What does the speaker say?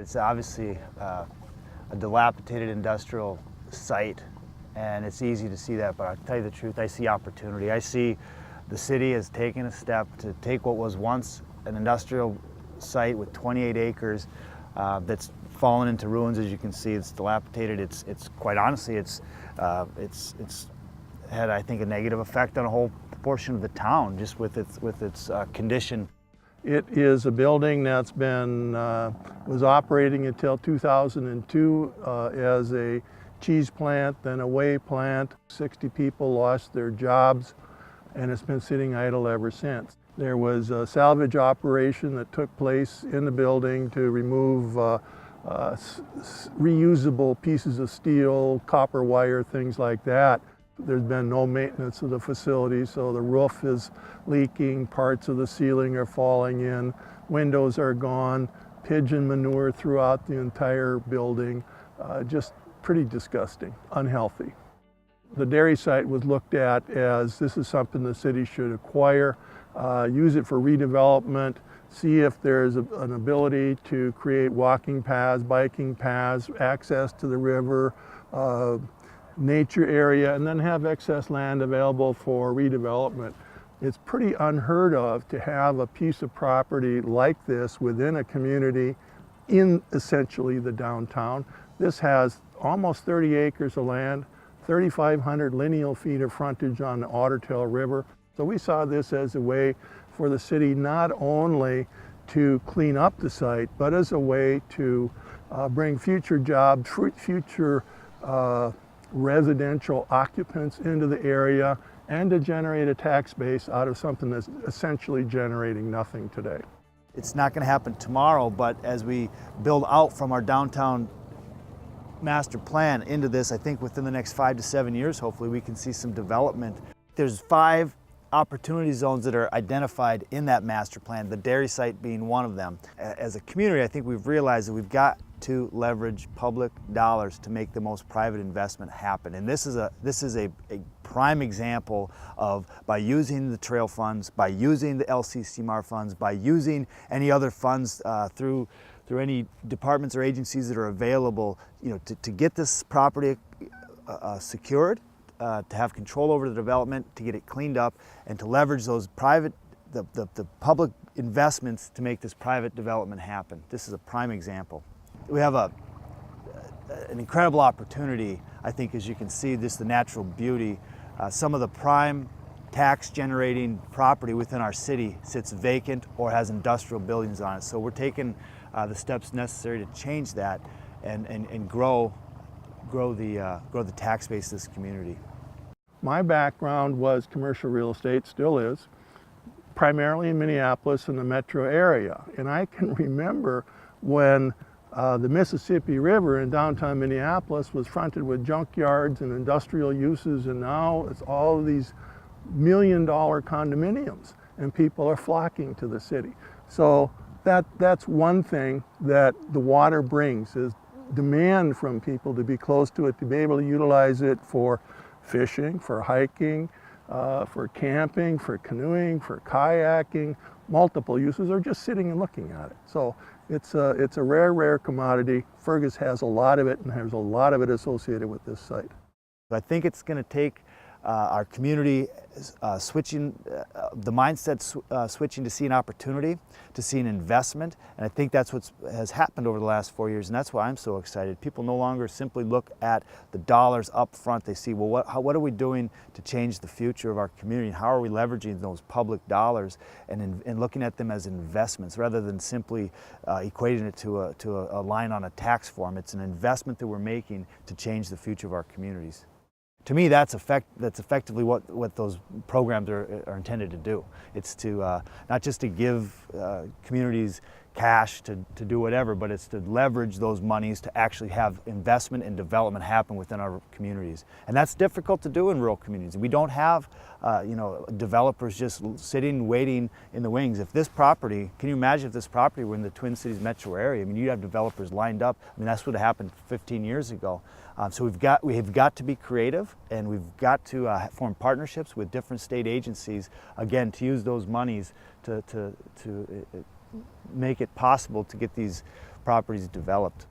It's obviously a dilapidated industrial site, and it's easy to see that, but I'll tell you the truth, I see opportunity. I see the city has taken a step to take what was once an industrial site with 28 acres that's fallen into ruins. As you can see, it's dilapidated. It's quite honestly, it's had, I think, a negative effect on a whole portion of the town just with its condition. It is a building that's been was operating until 2002 as a cheese plant, then a whey plant. 60 people lost their jobs, and it's been sitting idle ever since. There was a salvage operation that took place in the building to remove reusable pieces of steel, copper wire, things like that. There's been no maintenance of the facility, so the roof is leaking, parts of the ceiling are falling in, windows are gone, pigeon manure throughout the entire building. Just pretty disgusting, unhealthy. The dairy site was looked at as this is something the city should acquire, use it for redevelopment, see if there's an ability to create walking paths, biking paths, access to the river, nature area, and then have excess land available for redevelopment. It's pretty unheard of to have a piece of property like this within a community in essentially the downtown. This has almost 30 acres of land, 3,500 lineal feet of frontage on the Ottertail River. So we saw this as a way for the city not only to clean up the site, but as a way to bring future jobs, future residential occupants into the area, and to generate a tax base out of something that's essentially generating nothing today. It's not going to happen tomorrow, but as we build out from our downtown master plan into this, I think within the next 5 to 7 years, hopefully we can see some development. There's 5 opportunity zones that are identified in that master plan, the dairy site being one of them. As a community, I think we've realized that we've got to leverage public dollars to make the most private investment happen. And this is a prime example of, by using the trail funds, by using the LCCMAR funds, by using any other funds through any departments or agencies that are available, to get this property secured, to have control over the development, to get it cleaned up, and to leverage those the public investments to make this private development happen. This is a prime example. We have an incredible opportunity, I think, as you can see, just the natural beauty. Some of the prime tax generating property within our city sits vacant or has industrial buildings on it. So we're taking the steps necessary to change that and grow the tax base of this community. My background was commercial real estate, still is, primarily in Minneapolis and the metro area. And I can remember when the Mississippi River in downtown Minneapolis was fronted with junkyards and industrial uses, and now it's all of these million-dollar condominiums, and people are flocking to the city. So that's one thing that the water brings, is demand from people to be close to it, to be able to utilize it for fishing, for hiking, for camping, for canoeing, for kayaking, multiple uses, or just sitting and looking at it. So it's a rare commodity. Fergus has a lot of it, and there's a lot of it associated with this site. I think it's going to take our community switching, the mindset switching to see an opportunity, to see an investment, and I think that's what has happened over the last 4 years, and that's why I'm so excited. People no longer simply look at the dollars up front. They see, well, what are we doing to change the future of our community? How are we leveraging those public dollars and looking at them as investments rather than simply equating it to a line on a tax form. It's an investment that we're making to change the future of our communities. To me, that's effectively what those programs are intended to do. It's to not just to give communities cash to do whatever, but it's to leverage those monies to actually have investment and development happen within our communities. And that's difficult to do in rural communities. We don't have developers just sitting waiting in the wings. If this property, can you imagine if this property were in the Twin Cities metro area? I mean, you'd have developers lined up. I mean, that's what happened 15 years ago. So we have got to be creative, and we've got to form partnerships with different state agencies, again, to use those monies to make it possible to get these properties developed.